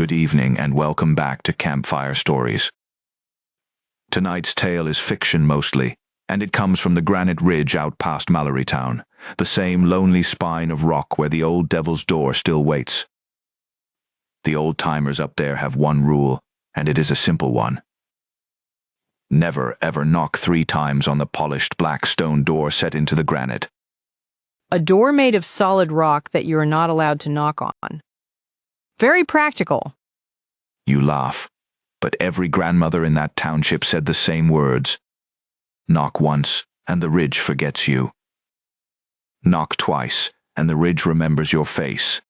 Good evening and welcome back to Campfire Stories. Tonight's tale is fiction mostly, and it comes from the granite ridge out past Mallorytown, the same lonely spine of rock where the old Devil's Door still waits. The old-timers up there have one rule, and it is a simple one. Never ever knock 3 times on the polished black stone door set into the granite. A door made of solid rock that you are not allowed to knock on. Very practical. You laugh, but every grandmother in that township said the same words. Knock once, and the ridge forgets you. Knock twice, and the ridge remembers your face.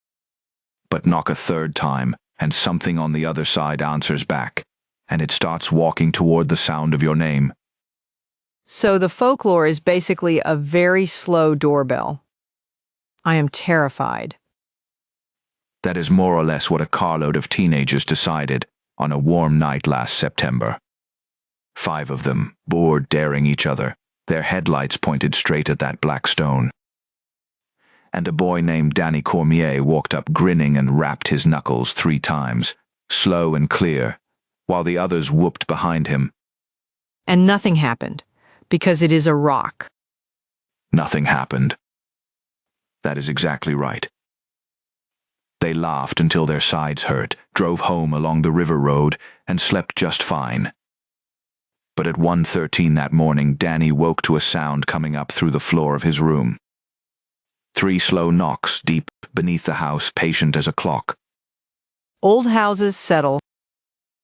But knock a 3rd time, and something on the other side answers back, and it starts walking toward the sound of your name. So the folklore is basically a very slow doorbell. I am terrified. That is more or less what a carload of teenagers decided on a warm night last September. 5 of them, bored daring each other, their headlights pointed straight at that black stone. And a boy named Danny Cormier walked up grinning and rapped his knuckles 3 times, slow and clear, while the others whooped behind him. And nothing happened, because it is a rock. Nothing happened. That is exactly right. They laughed until their sides hurt, drove home along the river road, and slept just fine. But at 1:13 that morning, Danny woke to a sound coming up through the floor of his room. 3 slow knocks deep beneath the house, patient as a clock. Old houses settle.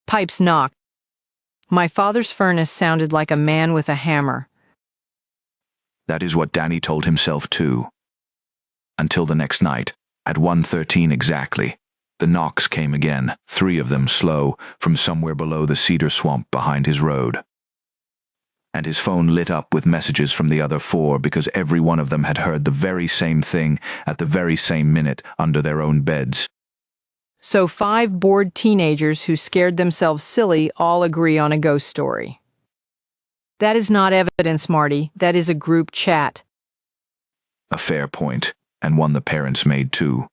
Pipes knock. My father's furnace sounded like a man with a hammer. That is what Danny told himself too. Until the next night, at 1:13 exactly, the knocks came again, 3 of them slow, from somewhere below the cedar swamp behind his road. And his phone lit up with messages from the other 4 because every one of them had heard the very same thing at the very same minute under their own beds. So 5 bored teenagers who scared themselves silly all agree on a ghost story. That is not evidence, Marty. That is a group chat. A fair point, and one the parents made too.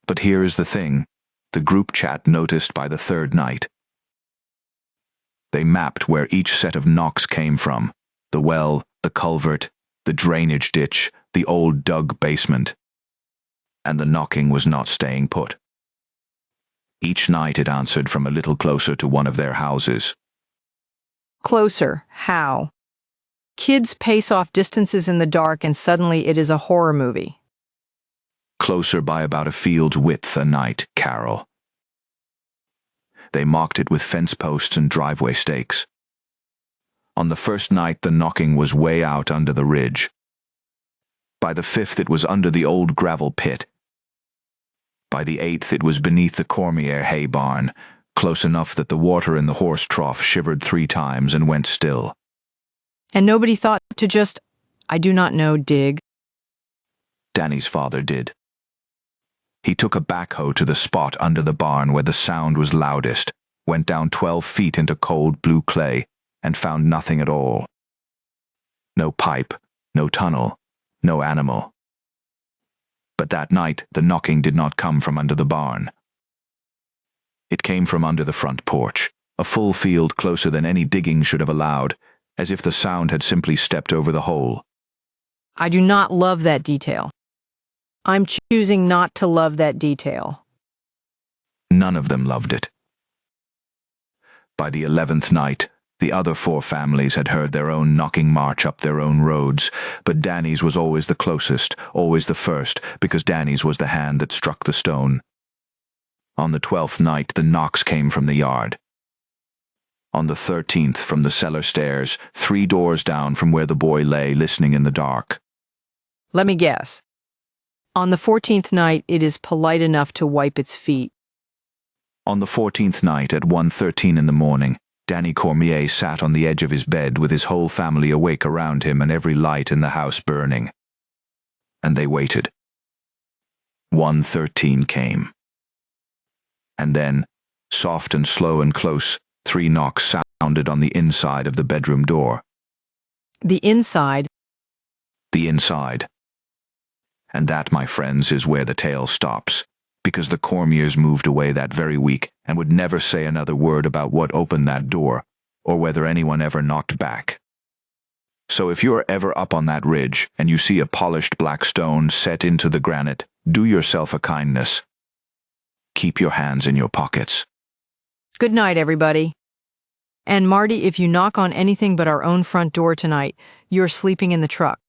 But here is the thing, the group chat noticed by the 3rd night. They mapped where each set of knocks came from, the well, the culvert, the drainage ditch, the old dug basement. And the knocking was not staying put. Each night it answered from a little closer to one of their houses. Closer. How? Kids pace off distances in the dark and suddenly it is a horror movie. Closer by about a field's width a night, Carol. They mocked it with fence posts and driveway stakes. On the 1st night the knocking was way out under the ridge. By the 5th it was under the old gravel pit. By the 8th it was beneath the Cormier hay barn, close enough that the water in the horse trough shivered 3 times and went still. And nobody thought to just, I do not know, dig. Danny's father did. He took a backhoe to the spot under the barn where the sound was loudest, went down 12 feet into cold blue clay, and found nothing at all. No pipe, no tunnel, no animal. But that night the knocking did not come from under the barn. It came from under the front porch, a full field closer than any digging should have allowed, as if the sound had simply stepped over the hole. I do not love that detail. I'm choosing not to love that detail. None of them loved it. By the 11th night, the other 4 families had heard their own knocking march up their own roads, but Danny's was always the closest, always the first, because Danny's was the hand that struck the stone. On the 12th night, the knocks came from the yard. On the 13th, from the cellar stairs, 3 doors down from where the boy lay listening in the dark. Let me guess. On the 14th night, it is polite enough to wipe its feet. On the 14th night, at 1:13 in the morning, Danny Cormier sat on the edge of his bed with his whole family awake around him and every light in the house burning. And they waited. 1:13 came. And then, soft and slow and close, 3 knocks sounded on the inside of the bedroom door. The inside? The inside. And that, my friends, is where the tale stops. because the Cormiers moved away that very week and would never say another word about what opened that door, or whether anyone ever knocked back. So if you're ever up on that ridge and you see a polished black stone set into the granite, do yourself a kindness. Keep your hands in your pockets. Good night, everybody. And Marty, if you knock on anything but our own front door tonight, you're sleeping in the truck.